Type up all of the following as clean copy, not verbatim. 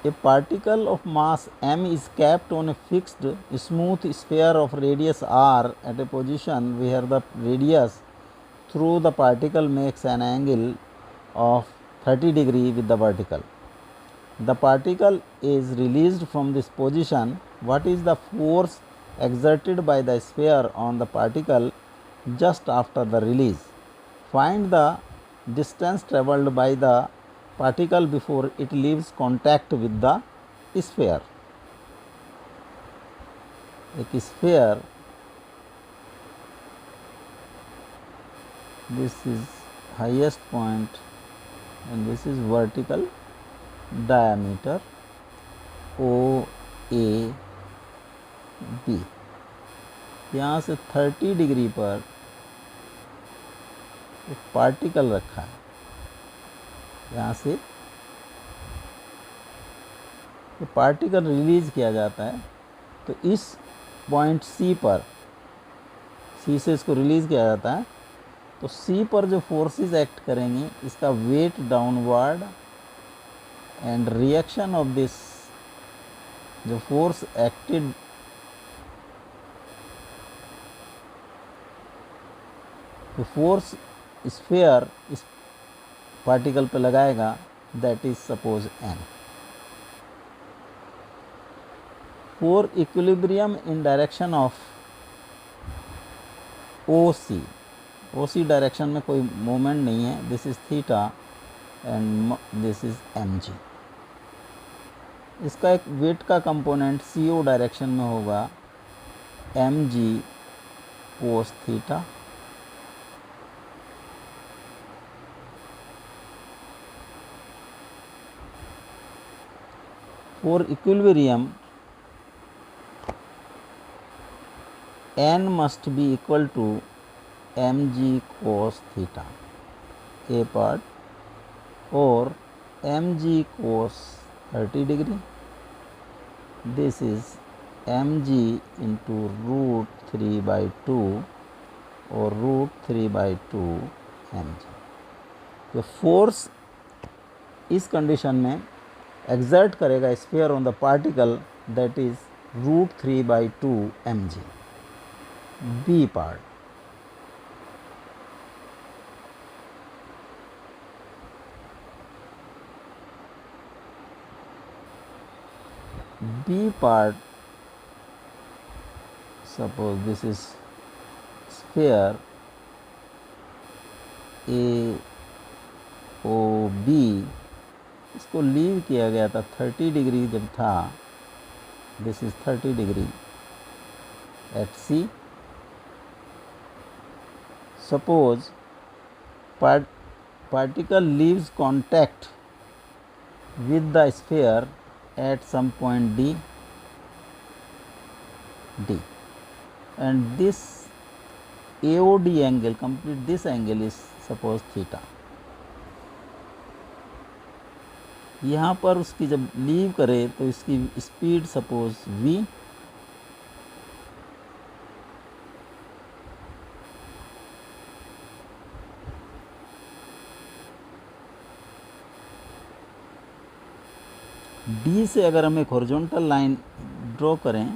A particle of mass m is kept on a fixed smooth sphere of radius r at a position where the radius through the particle makes an angle of 30 degree with the vertical. The particle is released from this position. What is the force exerted by the sphere on the particle just after the release? Find the distance travelled by the particle before it leaves contact with the sphere. एक sphere, this is highest point and this is vertical diameter OAB. यहाँ से 30 degree पर एक particle रखा है, यहाँ से ये पार्टिकल रिलीज किया जाता है। तो इस पॉइंट सी पर, सी से इसको रिलीज किया जाता है, तो सी पर जो फोर्सेस एक्ट करेंगे इसका weight downward and reaction of this, जो फोर्स एक्टेड जो फोर्स स्फीयर इस पार्टिकल पर लगाएगा, that is suppose N. For equilibrium in direction of O C direction में कोई मोमेंट नहीं है, this is theta and this is M G. इसका एक वेट का कंपोनेंट सी ओ डायरेक्शन में होगा M G cos theta, for equilibrium n must be equal to mg cos theta, a part, or mg cos 30 degree, this is mg into root 3 by 2 or root 3 by 2 mg। तो force इस condition में exert करेगा sphere on the particle, that is root 3 by 2 mg। B part, B part, suppose this is sphere A O B, इसको leave किया गया था 30 degree जब था, this is 30 degree at C. Suppose particle leaves contact with the sphere at some point D, and this AOD angle, complete this angle is suppose theta. यहाँ पर उसकी जब लीव करे तो इसकी स्पीड सपोज v, D से अगर हम एक हॉरिजॉन्टल लाइन ड्रॉ करें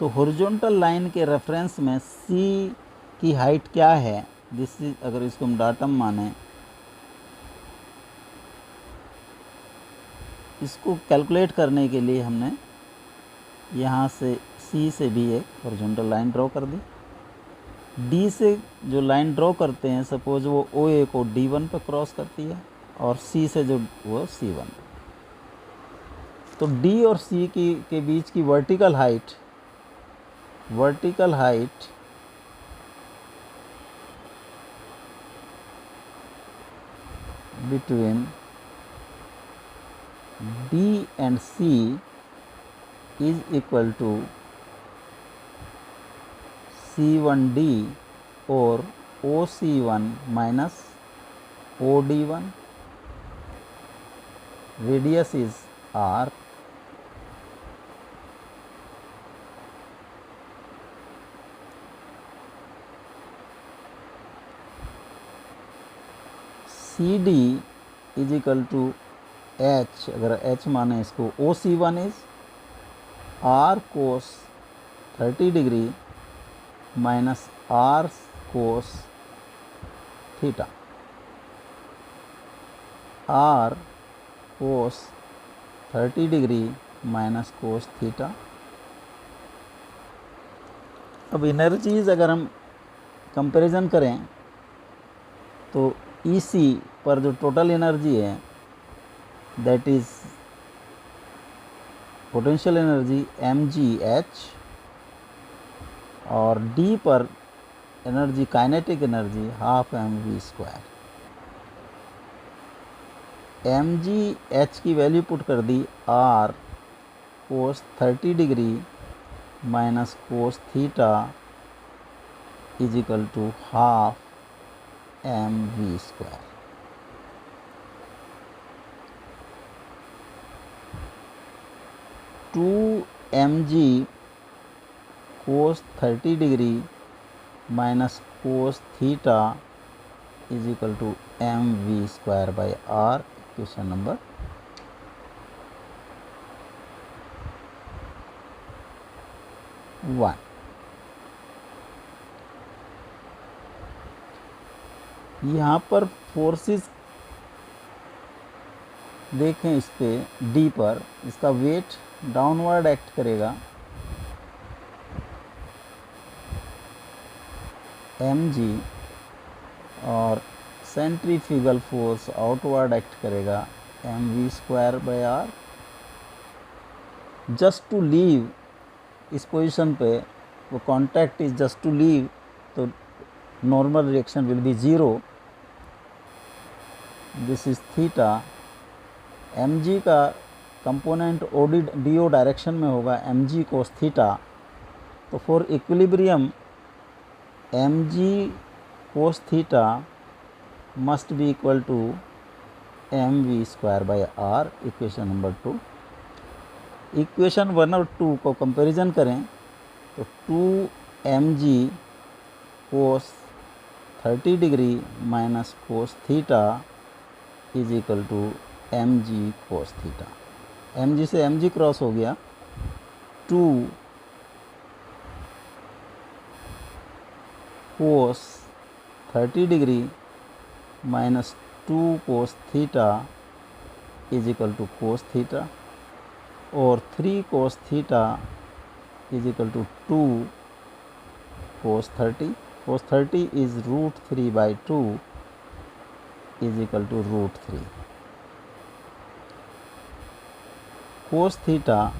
तो हॉरिजॉन्टल लाइन के रेफरेंस में C की हाइट क्या है, दिस इज, अगर इसको हम डाटम माने, इसको कैलकुलेट करने के लिए हमने यहाँ से C से भी एक हॉरिजॉन्टल लाइन ड्रॉ कर दी। D से जो लाइन ड्रॉ करते हैं सपोज वो OA को D1 पर क्रॉस करती है और C से जो वो C1, तो D और C के बीच की vertical height between D and C is equal to C1D or OC1 minus OD1, radius is R, C D is equal to H, अगर एच माने इसको, O C one is R cos 30 degree minus R cos theta, R cos 30 degree minus cos theta. अब energies अगर हम comparison करें तो EC पर जो टोटल एनर्जी है that is potential energy mgh, और D पर energy kinetic energy half mv²। mgh की वैल्यू पुट कर दी r cos 30 degree minus cos theta is equal to half mv²। To mg cos 30 degree minus cos theta is equal to mv² by r, question number 1। यहाँ पर forces देखें, इस पे D पर इसका वेट डाउनवर्ड एक्ट करेगा, mg, और centrifugal force outward act करेगा mv² by r। Just to leave इस पोजीशन पे, वो contact is just to leave, तो normal reaction will be zero. This is theta. mg का कंपोनेंट डी ओ डायरेक्शन में होगा, mg कोस थीटा। तो for equilibrium mg cos theta must be equal to mv² by r, equation number 2। Equation 1 और 2 को comparison करें तो 2mg cos 30 degree minus cos theta is equal to mg cos theta. mg से mg cross हो गया, 2 cos 30 degree minus 2 cos theta is equal to cos theta, और 3 cos theta is equal to 2 cos 30। Cos 30 is √3 by 2 is equal to √3। Cos theta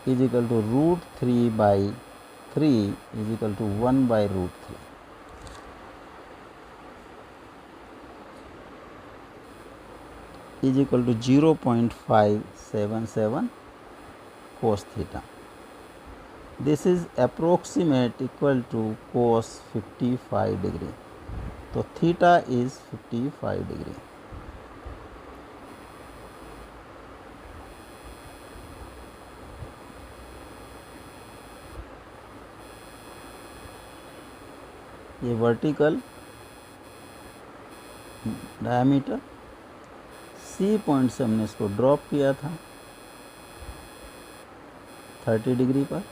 is equal to √3 by 3 is equal to 1 by √3। Is equal to 0.577 cos theta. This is approximate equal to cos 55 degree. तो theta is 55 degree. ये vertical diameter C point से हमने इसको drop किया था 30 degree पर,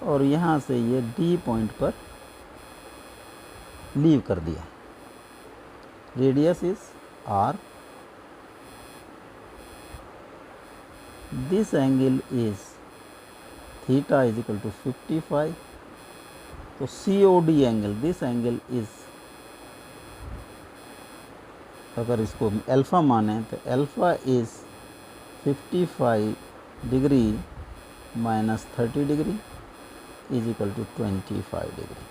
और यहाँ से ये डी पॉइंट पर लीव कर दिया। Radius is R. This angle is theta is equal to 55। तो COD angle, this angle is, अगर इसको अल्फ़ा माने तो alpha is 55 degree minus 30 degree is equal to 25 degree.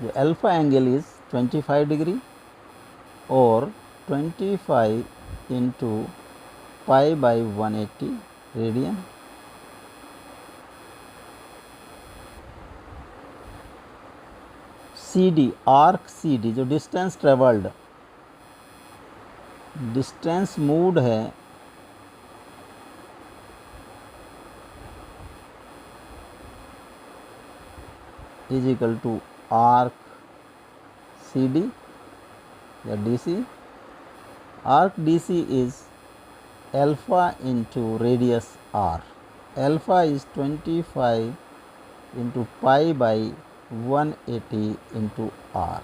जो अल्फ़ा एंगल इज 25 डिग्री, और 25 into pi by 180 radian. CD, arc CD, जो distance travelled, distance moved है, is equal to arc CD, the DC. Arc DC is alpha into radius r. Alpha is 25 into pi by 180 into r.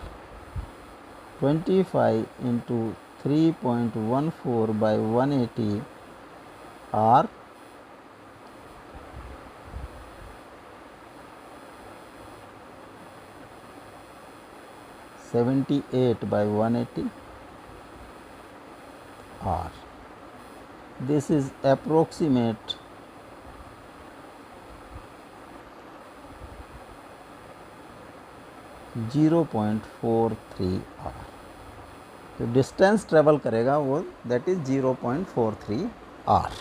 25 into 3.14 by 180 r. 78 by 180 r. This is approximate .43 r. तो distance travel करेगा वो that is 0.43 r.